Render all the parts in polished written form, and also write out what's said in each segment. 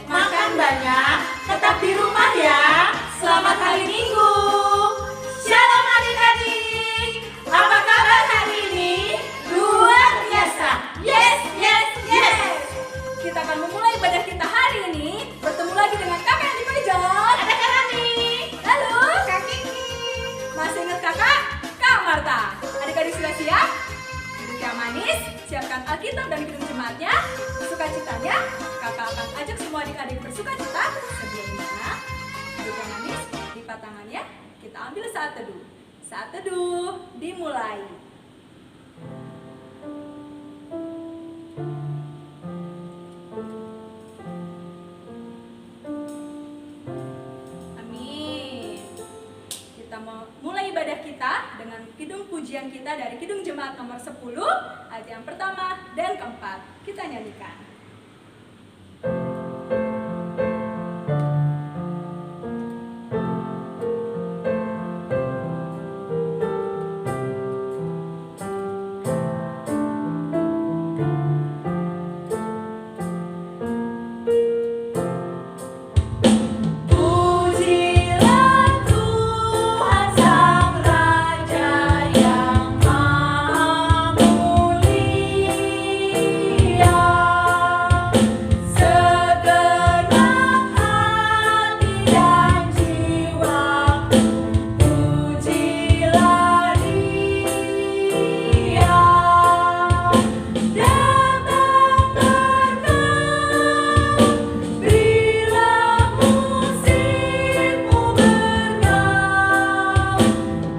makan banyak, tetap di rumah ya. Selamat hari Minggu. Shalom adik-adik. Apa kabar hari ini? Luar biasa. Yes, yes, yes. Kita akan memulai ibadah kita hari ini. Bertemu lagi dengan kakak yang di pojok. Ada Kak Rani. Lalu Kak Kiki. masih ingat kakak? Kak Marta. Adik-adik sudah siap? Duduk yang manis, siapkan Alkitab dan kitab jemaatnya. Sukacitanya, kakak akan ajak semua adik-adik bersukacita. Sebelumnya, duduk yang manis, lipat tangannya. Kita ambil saat teduh. Saat teduh dimulai. Amin. Kita mau mulai ibadah kita dengan kidung pujian kita dari Kidung Jemaat nomor 10, ayat yang pertama dan keempat. Kita nyanyikan. Pujilah Tuhan Sang Raja yang Maha Mulia, segenap hati dan jiwaku, pujilah Dia. Datang terkau, berilah musikmu bergaul,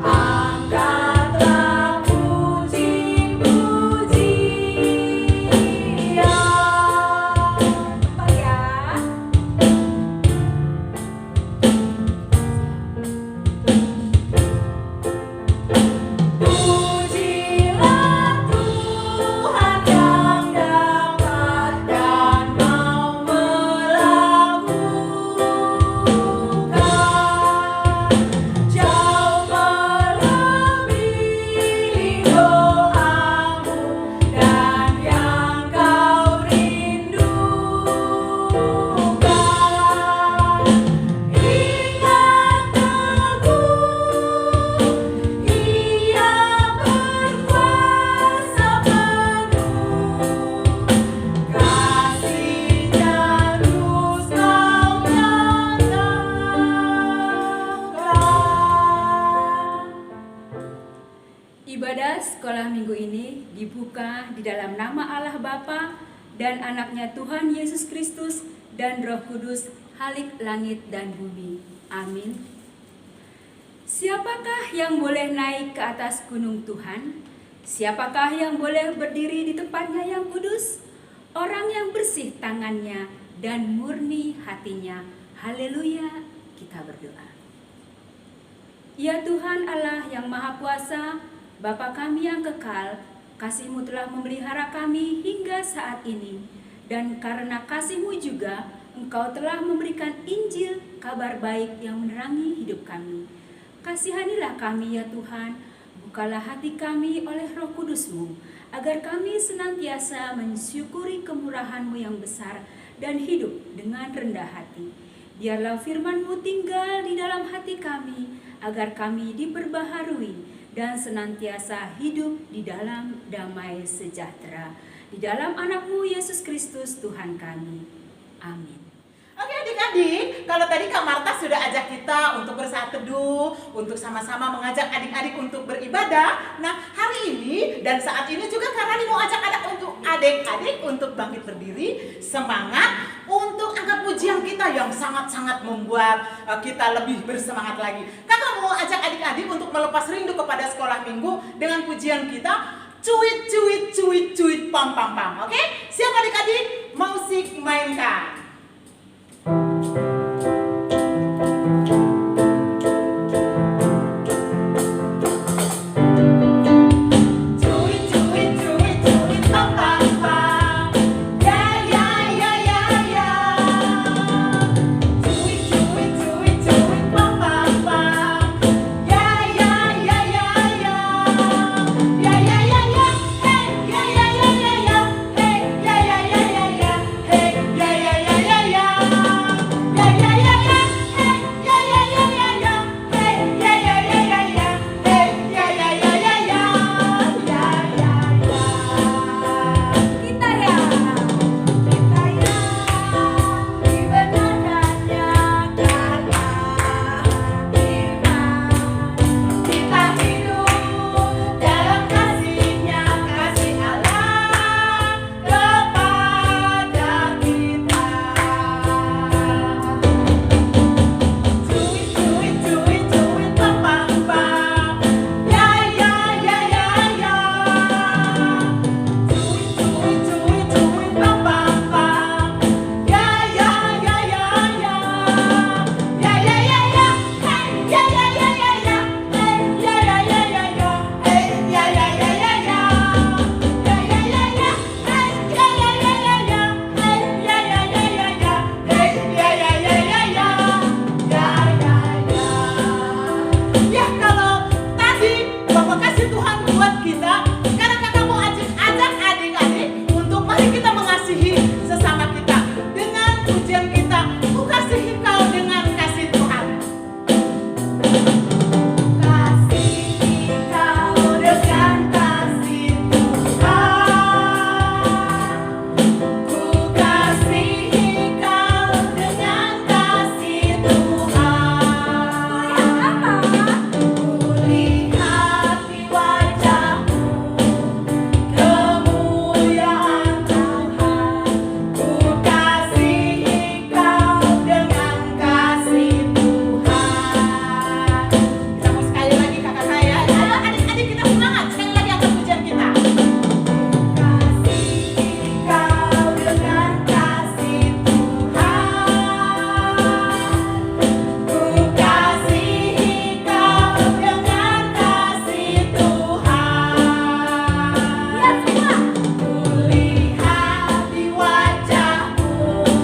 angkatlah puji-pujian. Cepat ya. Pujilah Tuhan yang dapat dan mau melakukan, jauh melebihi doamu dan yang kau rindukan. Ingat teguh, Ia berkuasa penuh, kasih-Nya terus kau nyatakan. Ibadah sekolah minggu ini dibuka di dalam nama Allah Bapa dan anaknya Tuhan Yesus Kristus dan Roh Kudus, Halik langit dan bumi. Amin. Siapakah yang boleh naik ke atas gunung Tuhan? Siapakah yang boleh berdiri di tempatnya yang kudus? Orang yang bersih tangannya dan murni hatinya. Haleluya, kita berdoa. Ya Tuhan Allah yang Maha Kuasa, Bapa kami yang kekal, kasih-Mu telah memelihara kami hingga saat ini. Dan karena kasih-Mu juga, Engkau telah memberikan Injil, kabar baik yang menerangi hidup kami. Kasihanilah kami ya Tuhan, bukalah hati kami oleh Roh Kudus-Mu, agar kami senantiasa mensyukuri kemurahan-Mu yang besar dan hidup dengan rendah hati. Biarlah firman-Mu tinggal di dalam hati kami, agar kami diperbaharui dan senantiasa hidup di dalam damai sejahtera. Di dalam anak-Mu Yesus Kristus Tuhan kami. Amin. Oke adik-adik, kalau tadi Kak Marta sudah ajak kita untuk bersaat teduh, untuk sama-sama mengajak adik-adik untuk beribadah. Nah hari ini dan saat ini juga Kak Rani mau ajak adik-adik untuk bangkit berdiri, semangat untuk angkat pujian kita yang sangat-sangat membuat kita lebih bersemangat lagi. Kakak mau ajak adik-adik untuk melepas rindu kepada sekolah minggu dengan pujian kita, cuit cuit cuit cuit pam pam pam. Oke, siap adik-adik? Musik mainkan. Cuit cuit cuit cuit pam pam pam. Ya ya ya ya ya. Cuit cuit cuit cuit pam pam pam. Ya ya ya ya ya. Ya ya ya ya. Hey ya ya ya ya ya. Hey ya ya ya ya ya. Hey ya ya ya kita, ku kasihi kau dengan kasih Tuhan. Kasihi kau dengan kasih Tuhan. Ku kasihi kau dengan kasih Tuhan. Kulihat di wajahmu kemuliaan Tuhan. Ku kasihi kau dengan kasih Tuhan. Kita mau sekali lagi kakak saya. Ayo adik-adik kita semangat. Sekali lagi angkat pujian kita. Kasihi kau dengan kasih Tuhan. Ku kasihi kau dengan kasih Tuhan. Kulihat di wajahmu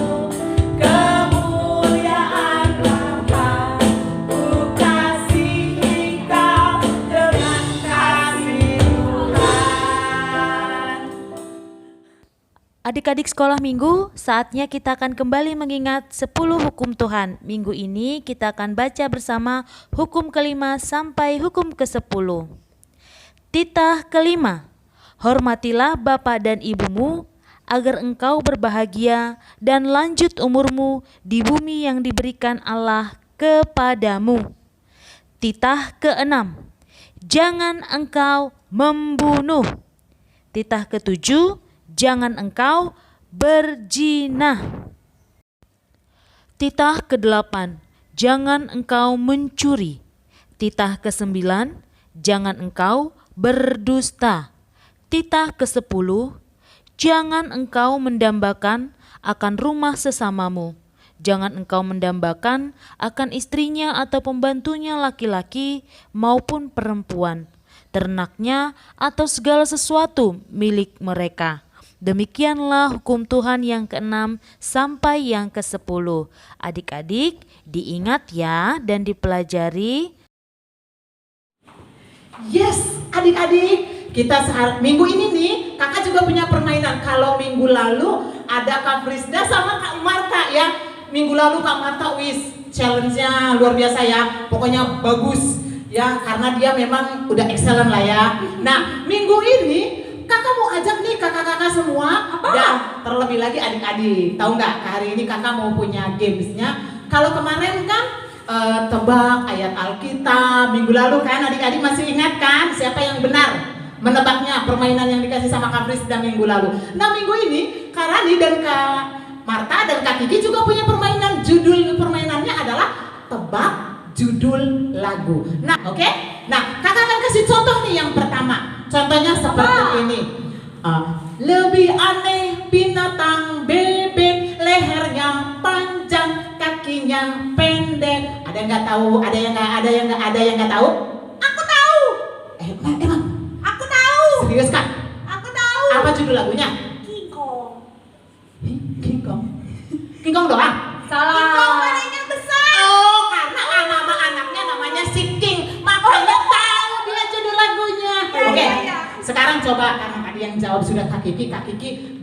kemuliaan Tuhan. Ku kasihi kau dengan kasih Tuhan. Adik-adik sekolah minggu, saatnya kita akan kembali mengingat 10 hukum Tuhan. Minggu ini kita akan baca bersama hukum kelima sampai hukum ke-10. Titah kelima, hormatilah bapa dan ibumu, agar engkau berbahagia dan lanjut umurmu di bumi yang diberikan Allah kepadamu. Titah keenam, jangan engkau membunuh. Titah ketujuh, jangan engkau berzina. Titah kedelapan, jangan engkau mencuri. Titah kesembilan, jangan engkau berdusta. Titah kesepuluh, jangan engkau mendambakan akan rumah sesamamu. Jangan engkau mendambakan akan istrinya atau pembantunya laki-laki maupun perempuan, ternaknya atau segala sesuatu milik mereka. Demikianlah hukum Tuhan yang ke-6 sampai yang ke-10. Adik-adik diingat ya dan dipelajari. Yes, adik-adik, kita minggu ini nih, kakak juga punya permainan. Kalau minggu lalu ada Kak Frisda sama Kak Marta ya. Minggu lalu Kak Marta challenge-nya luar biasa ya. Pokoknya bagus ya, karena dia memang udah excellent lah ya. Nah, minggu ini kakak mau ajak nih kakak-kakak semua dan terlebih lagi adik-adik. Tahu nggak, hari ini kakak mau punya gamesnya. Kalau kemarin kan tebak ayat Alkitab minggu lalu kan, adik-adik masih ingat kan siapa yang benar menebaknya, permainan yang dikasih sama Kak Frisda minggu lalu. Nah, minggu ini Kak Rani dan Kak Marta dan Kak Kiki juga punya permainan. Judul permainannya adalah tebak judul lagu. Nah, oke? Nah, kakak akan kasih contoh nih yang pertama. Contohnya seperti ini. Lebih aneh binatang bebek, lehernya panjang, kakinya pendek. Ada yang nggak tahu? Ada yang nggak tahu? Aku tahu. Emang? Aku tahu. Serius kan? Aku tahu. Apa judul lagunya? King Kong. King Kong. King Kong doang? Salah. King Kong badannya besar. Oh, karena nama anaknya namanya si King, makanya tahu dia judul lagunya. Oke. Sekarang coba, karena tadi yang jawab sudah Kak Kiki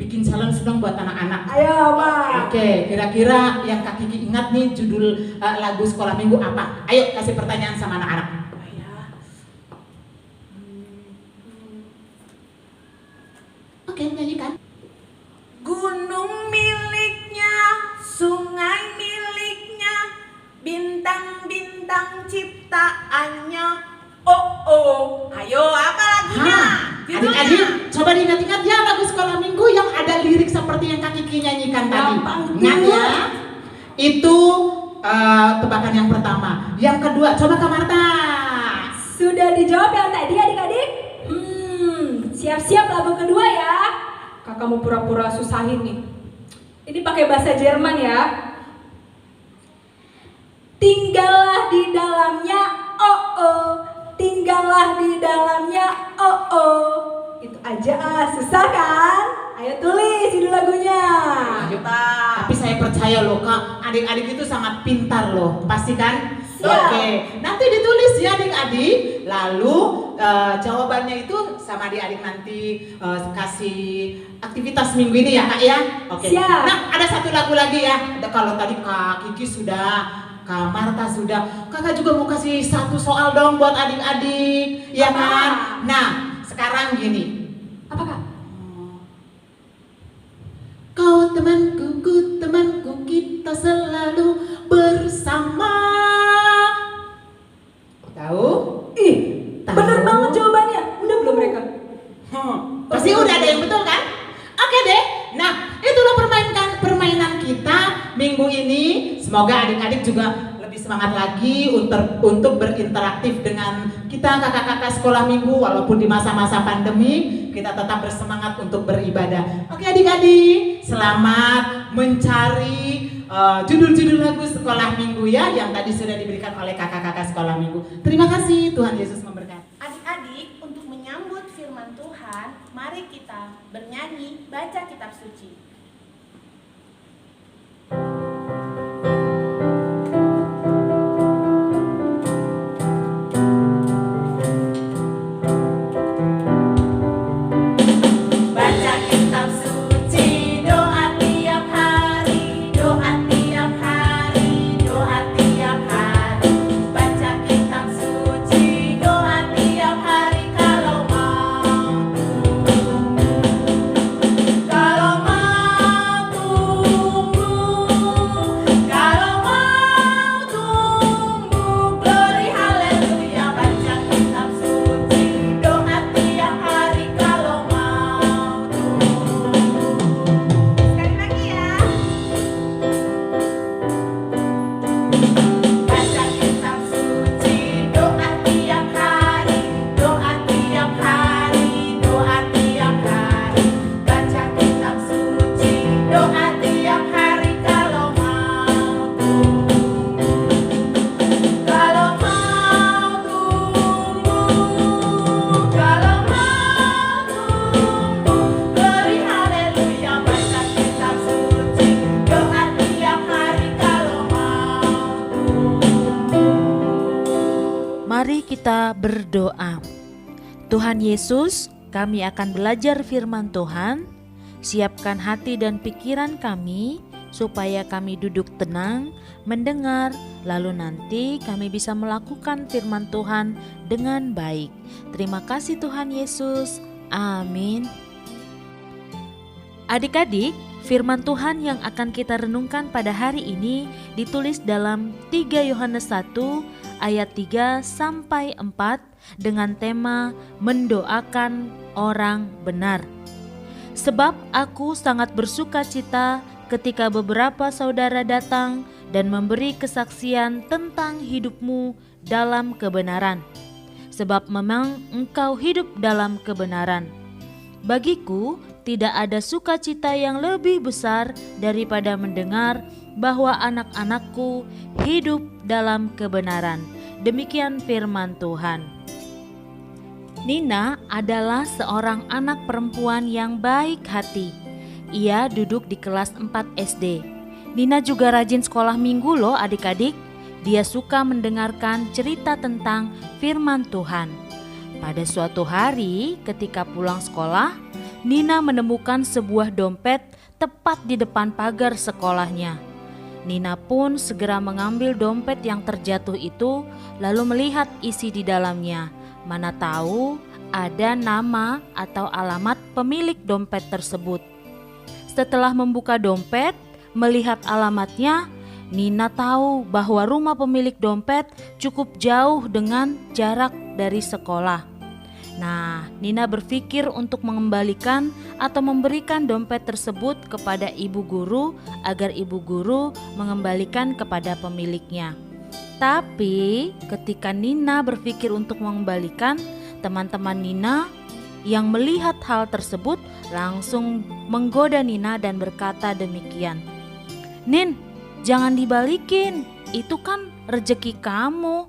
bikin challenge dong buat anak-anak. Ayo, Pak. Oke, kira-kira yang Kak Kiki ingat nih judul lagu sekolah minggu apa? Ayo kasih pertanyaan sama anak-anak. Oke, nyanyikan. Gunung miliknya, sungai miliknya, bintang-bintang ciptaannya. Oh, ayo apa lagunya? Adik-adik, coba diingat-ingat ya lagu sekolah minggu yang ada lirik seperti yang Kak Kiki nyanyikan tadi. Ingat ya? Itu tebakan yang pertama. Yang kedua, coba Kak Marta. Sudah dijawab yang tadi adik-adik? Siap-siap lagu kedua ya. Kakak mau pura-pura susahin nih. Ini pakai bahasa Jerman ya. Tinggallah di dalamnya, tinggallah di dalamnya, itu aja, susah kan? Ayo tulis judul lagunya. Ayo, tapi saya percaya loh Kak, adik-adik itu sangat pintar loh, pasti kan? Oke, nanti ditulis ya adik-adik. Lalu jawabannya itu sama adik-adik nanti kasih aktivitas minggu ini ya Kak ya. Oke. Siap. Nah, ada satu lagu lagi ya. Kalau tadi Kak Kiki sudah, Kak Marta sudah, Kakak juga mau kasih satu soal dong buat adik-adik, ya kan? Nah, sekarang gini. Apa Kak? Kau temanku, ku temanku, kita selalu bersama. Tahu? Ih, Tahu. bener banget jawabannya. Udah belum mereka? Pasti udah ada yang betul kan? Oke deh. Nah, itulah permainan kita minggu ini. Semoga adik-adik juga lebih semangat lagi untuk berinteraktif dengan kita kakak-kakak sekolah minggu, walaupun di masa-masa pandemi kita tetap bersemangat untuk beribadah. Oke adik-adik, selamat mencari judul-judul lagu sekolah minggu ya yang tadi sudah diberikan oleh kakak-kakak sekolah minggu. Terima kasih, Tuhan Yesus memberkati. Adik-adik, untuk menyambut firman Tuhan, mari kita bernyanyi baca kitab suci. Baca kitab suci, doa tiap hari, doa tiap hari, doa tiap hari. Baca kitab suci, doa tiap hari kalau mau tumbuh. Kalau mau tumbuh, kalau mau tumbuh, glory haleluya. Baca kitab suci, doa tiap hari kalau mau tumbuh. Sekali lagi ya. Baca kitab suci, doa tiap hari, doa tiap hari, doa tiap hari. Baca kitab suci, doa tiap hari kalau mau tumbuh. Kalau mau tumbuh, kalau mau tumbuh, glory haleluya. Baca kitab suci, doa tiap hari kalau mau tumbuh. Mari kita berdoa. Tuhan Yesus, kami akan belajar firman Tuhan. Siapkan hati dan pikiran kami supaya kami duduk tenang, mendengar, lalu nanti kami bisa melakukan firman Tuhan dengan baik. Terima kasih Tuhan Yesus. Amin. Adik-adik, firman Tuhan yang akan kita renungkan pada hari ini ditulis dalam 3 Yohanes 1 ayat 3 sampai 4 dengan tema mendoakan orang benar. Sebab aku sangat bersuka cita ketika beberapa saudara datang dan memberi kesaksian tentang hidupmu dalam kebenaran. Sebab memang engkau hidup dalam kebenaran. Bagiku tidak ada sukacita yang lebih besar daripada mendengar bahwa anak-anakku hidup dalam kebenaran. Demikian firman Tuhan. Nina adalah seorang anak perempuan yang baik hati. Ia duduk di kelas 4 SD. Nina juga rajin sekolah minggu loh adik-adik. Dia suka mendengarkan cerita tentang firman Tuhan. Pada suatu hari ketika pulang sekolah, Nina menemukan sebuah dompet tepat di depan pagar sekolahnya. Nina pun segera mengambil dompet yang terjatuh itu lalu melihat isi di dalamnya. Mana tahu ada nama atau alamat pemilik dompet tersebut. Setelah membuka dompet, melihat alamatnya, Nina tahu bahwa rumah pemilik dompet cukup jauh dengan jarak dari sekolah. Nah, Nina berpikir untuk mengembalikan atau memberikan dompet tersebut kepada ibu guru agar ibu guru mengembalikan kepada pemiliknya. Tapi ketika Nina berpikir untuk mengembalikan, teman-teman Nina yang melihat hal tersebut langsung menggoda Nina dan berkata demikian. "Nin, jangan dibalikin, itu kan rezeki kamu.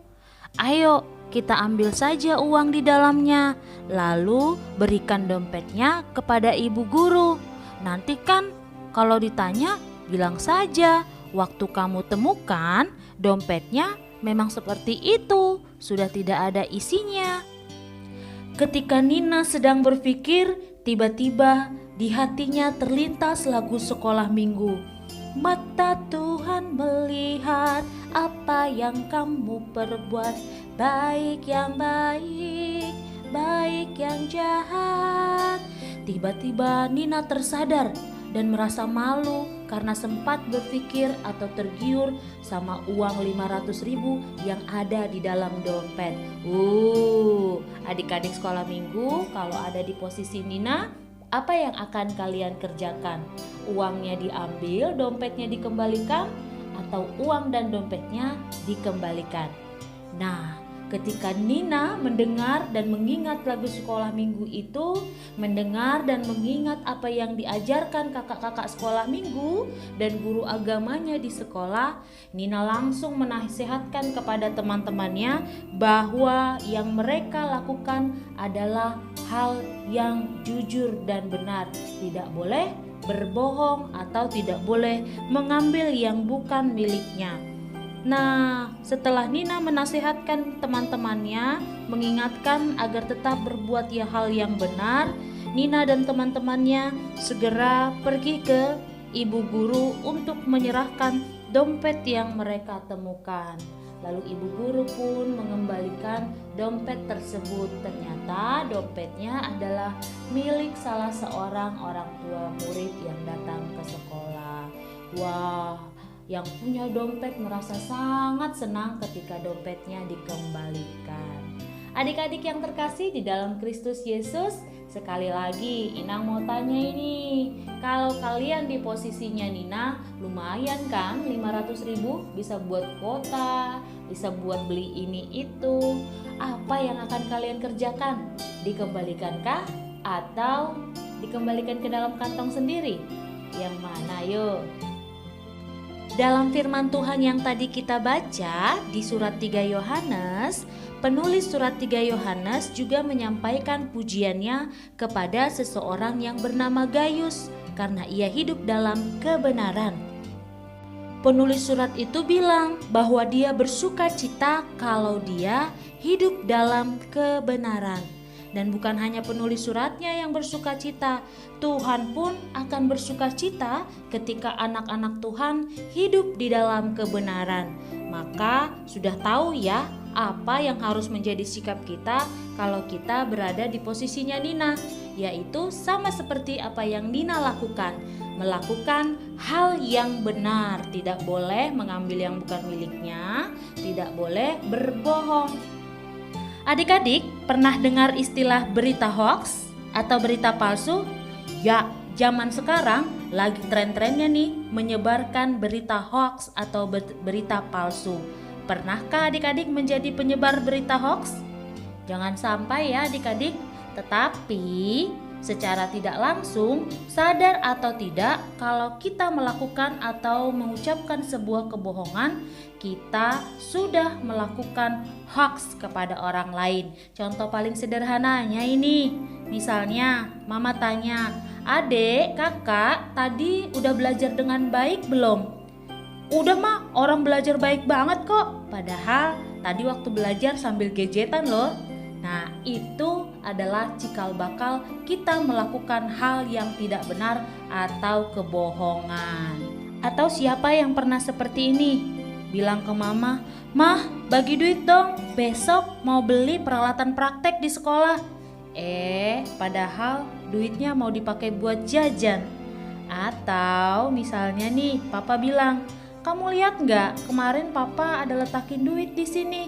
Ayo kita ambil saja uang di dalamnya, lalu berikan dompetnya kepada ibu guru. Nanti kan kalau ditanya bilang saja waktu kamu temukan dompetnya memang seperti itu, sudah tidak ada isinya. Ketika Nina sedang berpikir, tiba-tiba di hatinya terlintas lagu sekolah minggu. Mata Tuhan melihat apa yang kamu perbuat, baik yang baik, baik yang jahat. Tiba-tiba Nina tersadar dan merasa malu karena sempat berpikir atau tergiur sama uang 500.000 yang ada di dalam dompet. Adik-adik sekolah minggu, kalau ada di posisi Nina, apa yang akan kalian kerjakan? Uangnya diambil, dompetnya dikembalikan, atau uang dan dompetnya dikembalikan? Nah, ketika Nina mendengar dan mengingat lagu sekolah minggu itu, mendengar dan mengingat apa yang diajarkan kakak-kakak sekolah minggu dan guru agamanya di sekolah, Nina langsung menasihatkan kepada teman-temannya bahwa yang mereka lakukan adalah hal yang jujur dan benar. Tidak boleh berbohong atau tidak boleh mengambil yang bukan miliknya. Nah, setelah Nina menasihatkan teman-temannya, mengingatkan agar tetap berbuat hal yang benar, Nina dan teman-temannya segera pergi ke ibu guru untuk menyerahkan dompet yang mereka temukan. Lalu ibu guru pun mengembalikan dompet tersebut. Ternyata dompetnya adalah milik salah seorang orang tua murid yang datang ke sekolah. Wah, yang punya dompet merasa sangat senang ketika dompetnya dikembalikan. Adik-adik yang terkasih di dalam Kristus Yesus, sekali lagi Inang mau tanya ini, kalau kalian di posisinya Nina, lumayan kan 500.000 bisa buat kota, bisa buat beli ini itu. Apa yang akan kalian kerjakan? Dikembalikankah atau dikembalikan ke dalam kantong sendiri? Yang mana yuk? Dalam firman Tuhan yang tadi kita baca di surat 3 Yohanes, penulis surat 3 Yohanes juga menyampaikan pujiannya kepada seseorang yang bernama Gayus karena ia hidup dalam kebenaran. Penulis surat itu bilang bahwa dia bersuka cita kalau dia hidup dalam kebenaran. Dan bukan hanya penulis suratnya yang bersuka cita, Tuhan pun akan bersuka cita ketika anak-anak Tuhan hidup di dalam kebenaran. Maka sudah tahu ya apa yang harus menjadi sikap kita kalau kita berada di posisinya Nina, yaitu sama seperti apa yang Nina lakukan, melakukan hal yang benar, tidak boleh mengambil yang bukan miliknya, tidak boleh berbohong. Adik-adik pernah dengar istilah berita hoax atau berita palsu? Ya, zaman sekarang lagi tren-trennya nih menyebarkan berita hoax atau berita palsu. Pernahkah adik-adik menjadi penyebar berita hoax? Jangan sampai ya adik-adik, tetapi secara tidak langsung, sadar atau tidak, kalau kita melakukan atau mengucapkan sebuah kebohongan, kita sudah melakukan hoax kepada orang lain. Contoh paling sederhananya ini, misalnya mama tanya, "Adek, kakak, tadi udah belajar dengan baik belum?" "Udah mah, orang belajar baik banget kok." Padahal tadi waktu belajar sambil gadgetan loh. Nah, itu adalah cikal bakal kita melakukan hal yang tidak benar atau kebohongan. Atau siapa yang pernah seperti ini? Bilang ke mama, "Mah, bagi duit dong, besok mau beli peralatan praktek di sekolah." Padahal duitnya mau dipakai buat jajan. Atau misalnya nih, papa bilang, "Kamu lihat nggak, kemarin papa ada letakin duit di sini."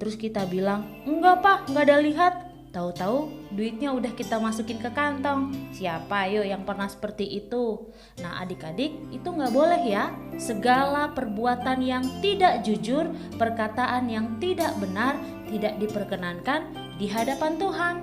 Terus kita bilang, "Enggak pak, enggak ada lihat." Tahu-tahu duitnya udah kita masukin ke kantong. Siapa yuk yang pernah seperti itu? Nah adik-adik, itu enggak boleh ya. Segala perbuatan yang tidak jujur, perkataan yang tidak benar, tidak diperkenankan di hadapan Tuhan.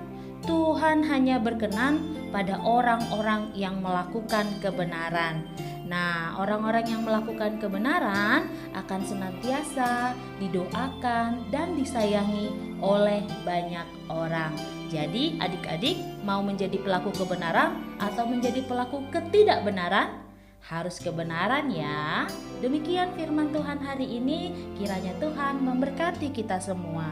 Tuhan hanya berkenan pada orang-orang yang melakukan kebenaran. Nah, orang-orang yang melakukan kebenaran akan senantiasa didoakan dan disayangi oleh banyak orang. Jadi, adik-adik mau menjadi pelaku kebenaran atau menjadi pelaku ketidakbenaran? Harus kebenaran ya. Demikian firman Tuhan hari ini, kiranya Tuhan memberkati kita semua.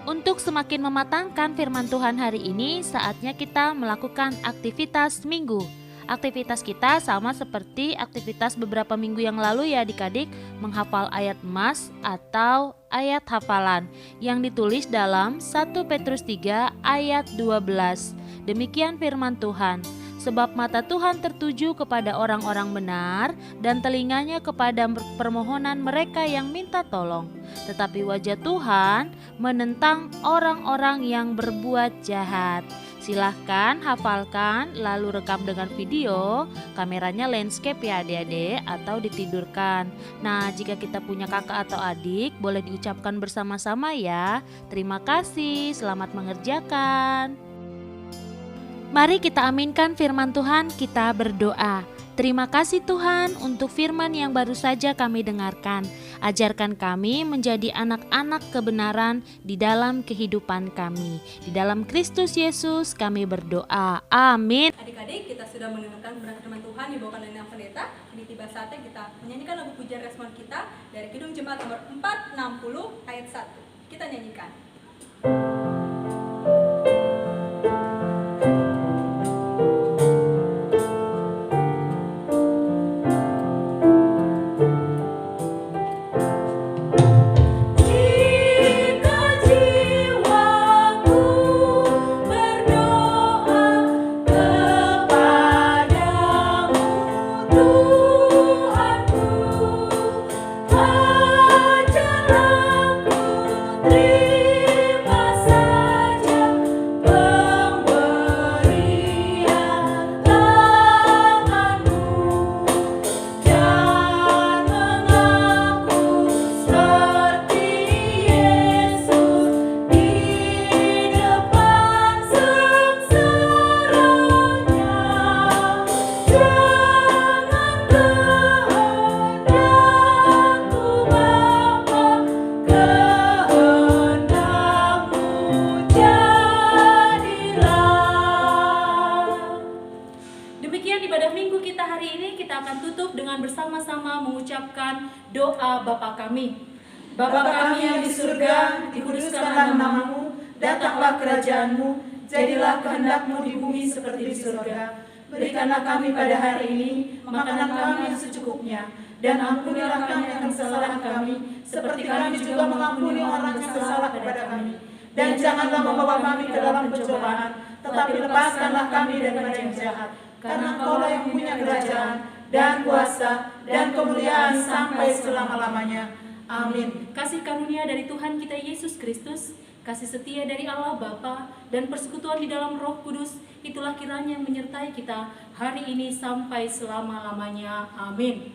Untuk semakin mematangkan firman Tuhan hari ini, saatnya kita melakukan aktivitas minggu. Aktivitas kita sama seperti aktivitas beberapa minggu yang lalu ya adik-adik, menghafal ayat emas atau ayat hafalan yang ditulis dalam 1 Petrus 3 ayat 12. Demikian firman Tuhan. Sebab mata Tuhan tertuju kepada orang-orang benar dan telinganya kepada permohonan mereka yang minta tolong. Tetapi wajah Tuhan menentang orang-orang yang berbuat jahat. Silahkan hafalkan lalu rekam dengan video, kameranya landscape ya adik-adik atau ditidurkan. Nah, jika kita punya kakak atau adik boleh diucapkan bersama-sama ya. Terima kasih, selamat mengerjakan. Mari kita aminkan firman Tuhan, kita berdoa. Terima kasih Tuhan untuk firman yang baru saja kami dengarkan. Ajarkan kami menjadi anak-anak kebenaran di dalam kehidupan kami. Di dalam Kristus Yesus kami berdoa. Amin. Adik-adik, kita sudah mendengarkan firman Tuhan dibawakan oleh Nang Pendeta. Ini tiba saatnya kita menyanyikan lagu pujian respon kita dari Kidung Jemaat nomor 460 ayat 1. Kita nyanyikan. Doa Bapa kami. Bapa kami yang di surga, dikuduskanlah namamu, datanglah kerajaanmu, jadilah kehendak-Mu di bumi seperti di surga. Berikanlah kami pada hari ini makanan kami yang secukupnya, dan ampunilah kami akan kesalahan kami, seperti kami juga mengampuni orang yang bersalah kepada kami. Dan janganlah membawa kami ke dalam pencobaan, tetapi lepaskanlah kami daripada yang jahat. Karena Engkaulah yang punya kerajaan, dan kuasa, dan kemuliaan sampai selama-lamanya. Amin. Kasih karunia dari Tuhan kita Yesus Kristus, kasih setia dari Allah Bapa, dan persekutuan di dalam Roh Kudus, itulah kiranya yang menyertai kita hari ini sampai selama-lamanya. Amin.